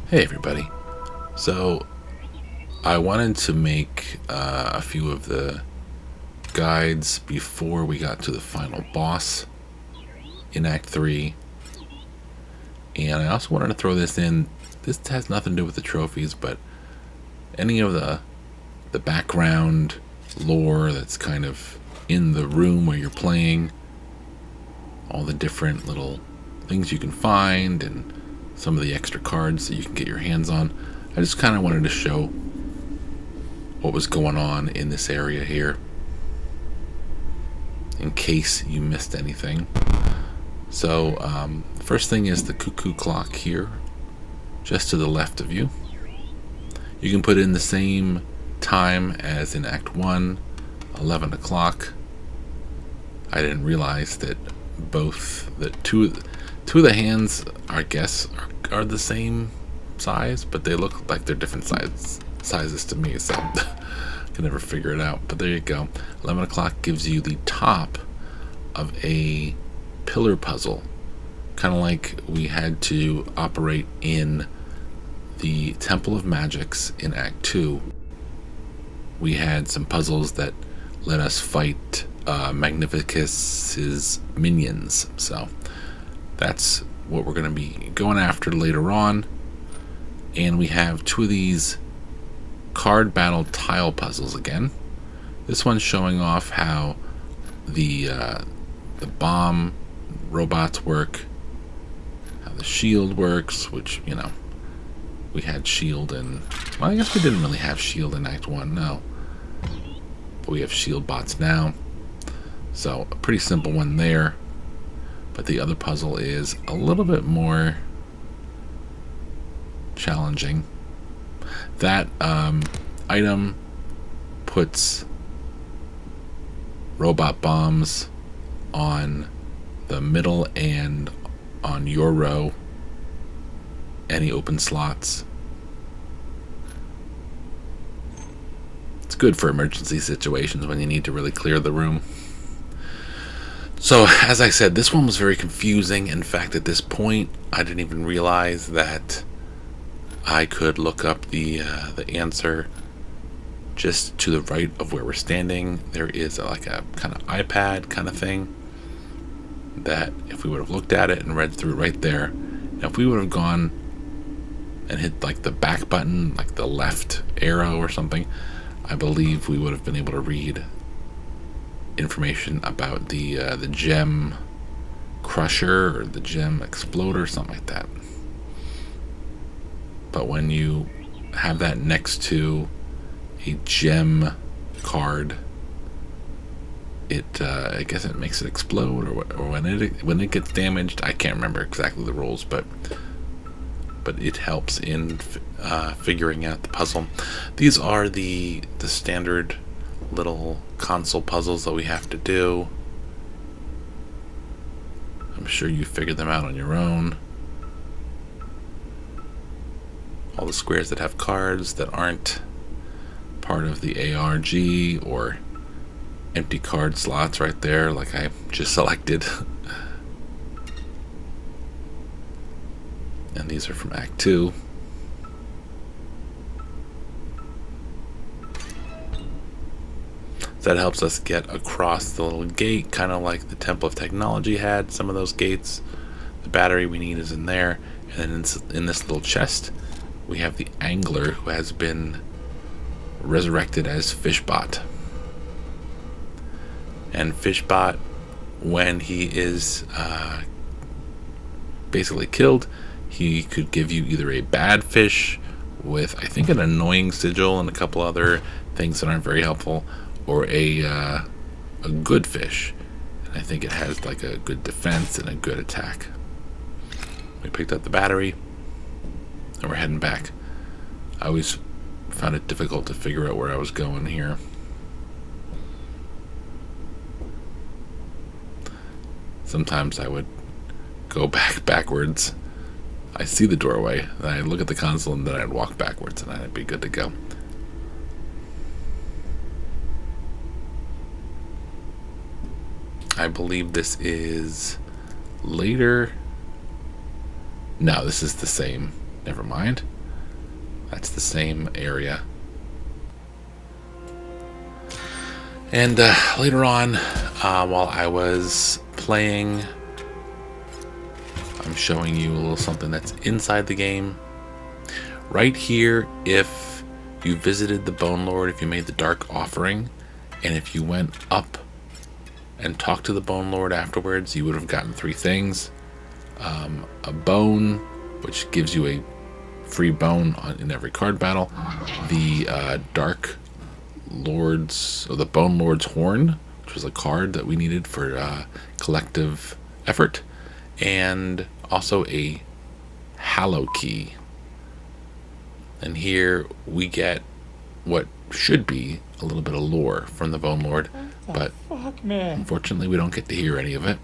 Hey everybody. So I wanted to make a few of the guides before we got to the final boss in Act 3. And I also wanted to throw this in. This has nothing to do with the trophies, but any of the background lore that's kind of in the room where you're playing, all the different little things you can find, and some of the extra cards that you can get your hands on. I just kind of wanted to show what was going on in this area here in case you missed anything. So first thing is the cuckoo clock here just to the left of you. You can put in the same time as in Act 1, 11 o'clock. I didn't realize that both the two of the hands, I guess, are the same size, but they look like they're different sizes to me, so I can never figure it out. But there you go. 11 o'clock gives you the top of a pillar puzzle, kind of like we had to operate in the Temple of Magics in Act 2. We had some puzzles that let us fight Magnificus's minions, so that's what we're going to be going after later on. And we have two of these card battle tile puzzles again. This one's showing off how the bomb robots work, how the shield works, which, you know, we had shield in, well, I guess we didn't really have shield in Act 1, no, but we have shield bots now. So a pretty simple one there. But the other puzzle is a little bit more challenging. That item puts robot bombs on the middle and on your row, any open slots. It's good for emergency situations when you need to really clear the room. So, as I said, this one was very confusing. In fact, at this point, I didn't even realize that I could look up the answer just to the right of where we're standing. There is like a kind of iPad kind of thing that if we would have looked at it and read through right there, and if we would have gone and hit like the back button, like the left arrow or something, I believe we would have been able to read information about the gem crusher or the gem exploder, something like that. But when you have that next to a gem card, I guess it makes it explode, or when it gets damaged. I can't remember exactly the rules, but it helps in figuring out the puzzle. These are the standard little console puzzles that we have to do. I'm sure you figured them out on your own. All the squares that have cards that aren't part of the ARG, or empty card slots right there like I just selected. And these are from Act 2. That helps us get across the little gate, kind of like the Temple of Technology had some of those gates. The battery we need is in there. And then in this little chest, we have the angler who has been resurrected as Fishbot. And Fishbot, when he is basically killed, he could give you either a bad fish with, I think, an annoying sigil and a couple other things that aren't very helpful, or a good fish, and I think it has like a good defense and a good attack. We picked up the battery and we're heading back. I always found it difficult to figure out where I was going here. Sometimes I would go backwards. I see the doorway, then I'd look at the console, and then I'd walk backwards, and I'd be good to go. I believe this is later. No, this is the same. Never mind. That's the same area. And later on, while I was playing, I'm showing you a little something that's inside the game. Right here, if you visited the Bone Lord, if you made the Dark Offering, and if you went up and talked to the Bone Lord afterwards, you would have gotten 3 things. A bone, which gives you a free bone in every card battle. The Dark Lord's, or the Bone Lord's Horn, which was a card that we needed for collective effort. And also a Hallow Key. And here we get what should be a little bit of lore from the Bone Lord, but unfortunately we don't get to hear any of it.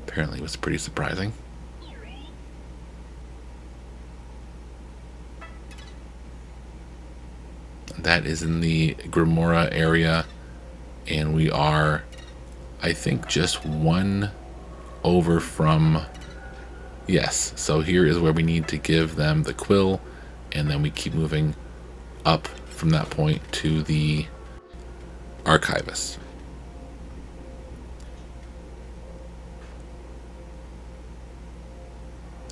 Apparently it was pretty surprising. That is in the Grimora area, and we are, I think, just 1 over from, yes, so here is where we need to give them the quill, and then we keep moving up from that point to the Archivist.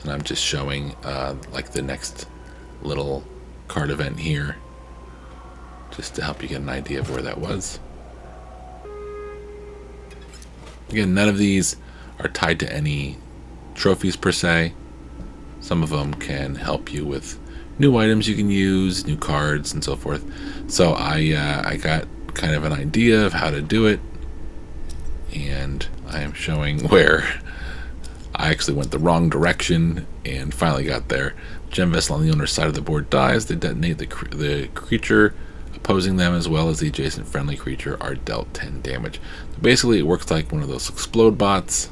And I'm just showing like the next little card event here, just to help you get an idea of where that was. Again, none of these are tied to any trophies per se. Some of them can help you with new items you can use, new cards, and so forth. So I got kind of an idea of how to do it, and I am showing where I actually went the wrong direction and finally got there. Gem vessel on the owner's side of the board dies. They detonate the creature opposing them, as well as the adjacent friendly creature, are dealt 10 damage. So basically it works like one of those explode bots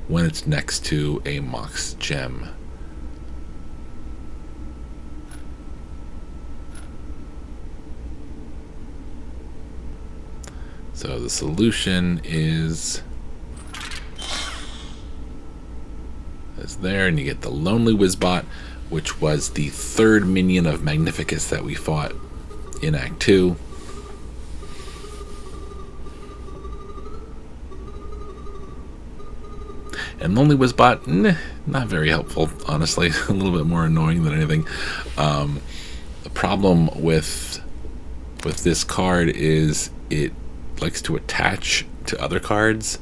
when it's next to a Mox gem. So the solution is there, and you get the Lonely Wizbot, which was the 3rd minion of Magnificus that we fought in Act 2. And Lonely Wizbot, not very helpful, honestly. A little bit more annoying than anything. The problem with this card is it likes to attach to other cards.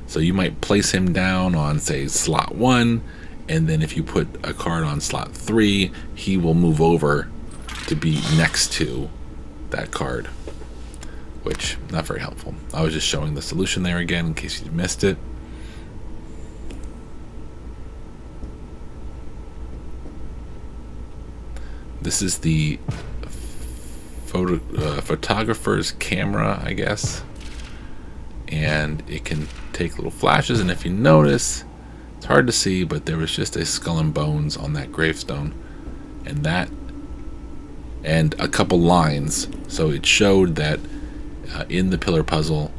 So you might place him down on, say, slot 1, and then if you put a card on slot 3, he will move over to be next to that card, which not very helpful. I was just showing the solution there again in case you missed it. This is the photographer's camera, I guess, and it can take little flashes, and if you notice, it's hard to see, but there was just a skull and bones on that gravestone, and a couple lines. So it showed that in the pillar puzzle,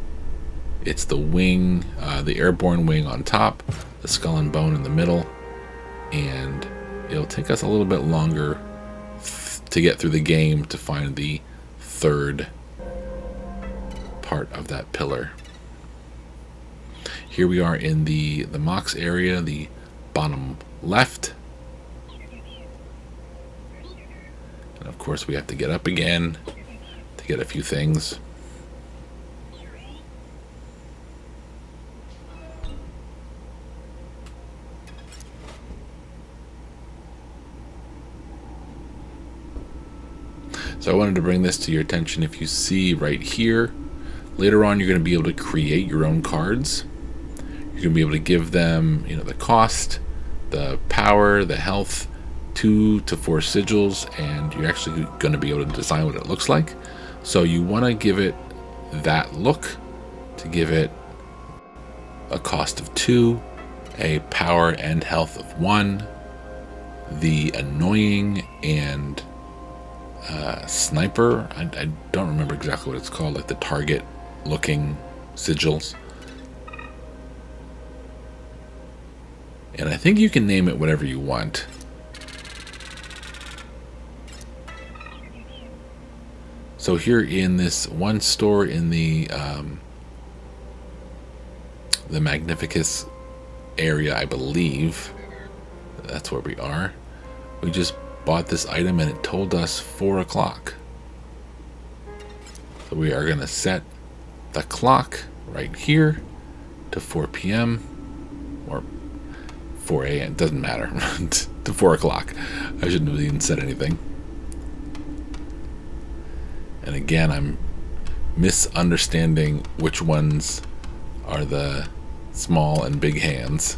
it's the wing, the airborne wing on top, the skull and bone in the middle, and it'll take us a little bit longer to get through the game to find the 3rd part of that pillar. Here we are in the Mox area, the bottom left. And of course we have to get up again to get a few things. So I wanted to bring this to your attention. If you see right here, later on you're going to be able to create your own cards. You're going to be able to give them, the cost, the power, the health, 2 to 4 sigils, and you're actually going to be able to design what it looks like. So you want to give it that look, to give it a cost of 2, a power and health of 1, the annoying and sniper, I don't remember exactly what it's called, like the target looking sigils. And I think you can name it whatever you want. So here in this one store in the Magnificus area, I believe that's where we are. We just bought this item and it told us 4 o'clock. So we are going to set the clock right here to 4 p.m. or 4 a.m. Doesn't matter. To 4 o'clock. I shouldn't have even said anything. And again, I'm misunderstanding which ones are the small and big hands.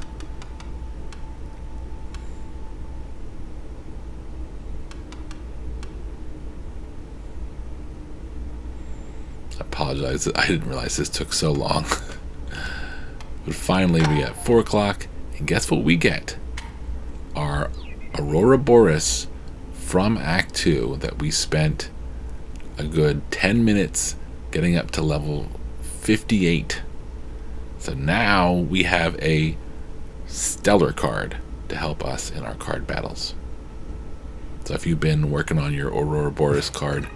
I apologize. I didn't realize this took so long. But finally, we at 4 o'clock, and guess what we get? Our Aurora Boreas from Act 2 that we spent a good 10 minutes getting up to level 58. So now we have a stellar card to help us in our card battles. So if you've been working on your Aurora Boreas card,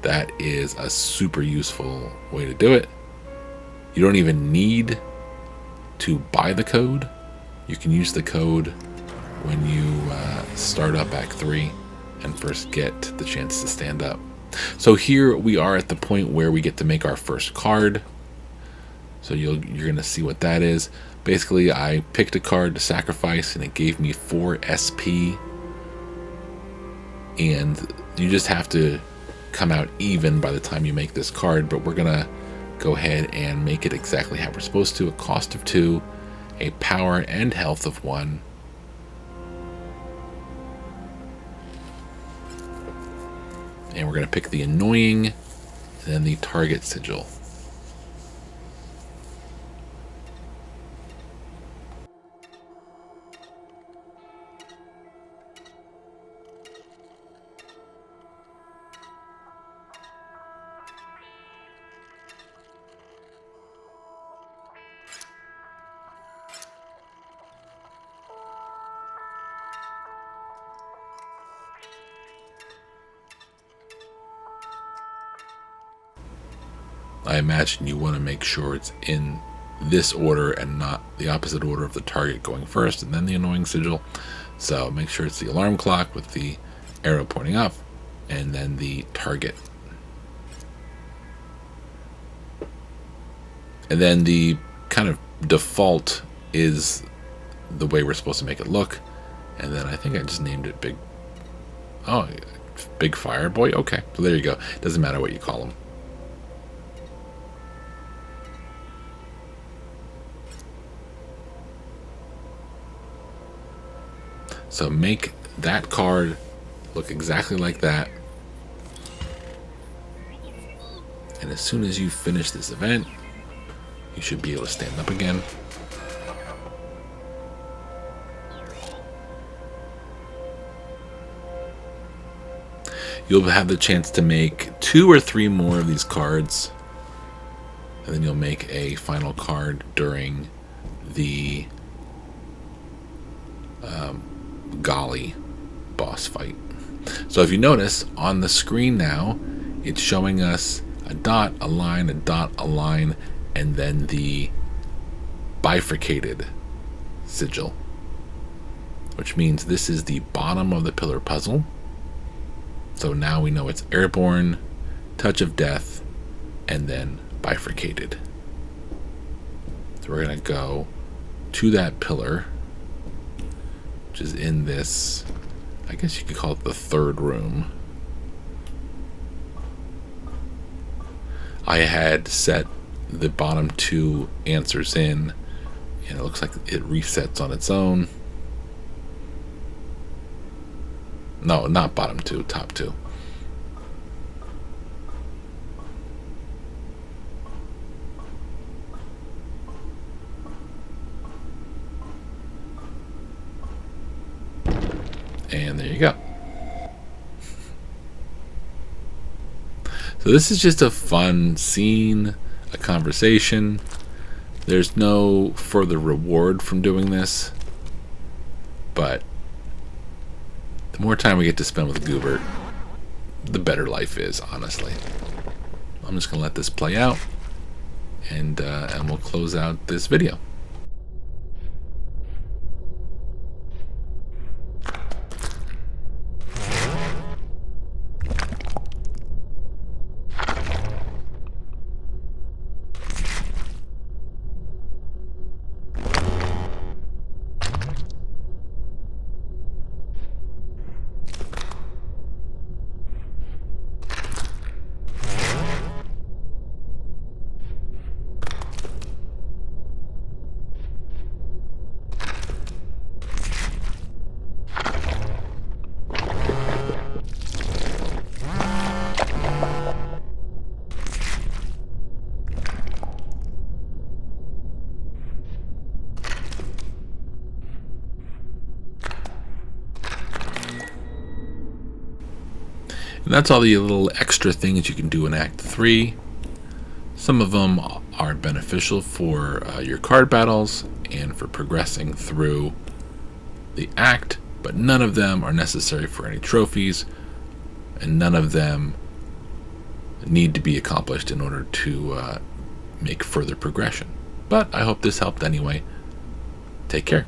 that is a super useful way to do it. You don't even need to buy the code. You can use the code when you start up Act 3 and first get the chance to stand up. So here we are at the point where we get to make our first card. So you're going to see what that is. Basically, I picked a card to sacrifice and it gave me 4 SP. And you just have to come out even by the time you make this card, but we're going to go ahead and make it exactly how we're supposed to. A cost of 2, a power and health of 1. And we're going to pick the annoying and then the target sigil. I imagine you want to make sure it's in this order and not the opposite order of the target going first and then the annoying sigil. So make sure it's the alarm clock with the arrow pointing up and then the target. And then the kind of default is the way we're supposed to make it look. And then I think I just named it Big Fire Boy. Okay, so there you go. Doesn't matter what you call him. So make that card look exactly like that. And as soon as you finish this event, you should be able to stand up again. You'll have the chance to make 2 or 3 more of these cards. And then you'll make a final card during the Golly boss fight. So if you notice on the screen now, it's showing us a dot, a line, a dot, a line, and then the bifurcated sigil, which means this is the bottom of the pillar puzzle. So now we know it's airborne, touch of death, and then bifurcated. So we're going to go to that pillar, which is in this, I guess you could call it the 3rd room. I had set the bottom 2 answers in, and it looks like it resets on its own. No, not bottom 2, top 2. And there you go. So this is just a fun scene, a conversation. There's no further reward from doing this, but the more time we get to spend with Goobert, the better life is, honestly. I'm just going to let this play out, and we'll close out this video. And that's all the little extra things you can do in Act 3. Some of them are beneficial for your card battles and for progressing through the act, but none of them are necessary for any trophies, and none of them need to be accomplished in order to make further progression. But I hope this helped anyway. Take care.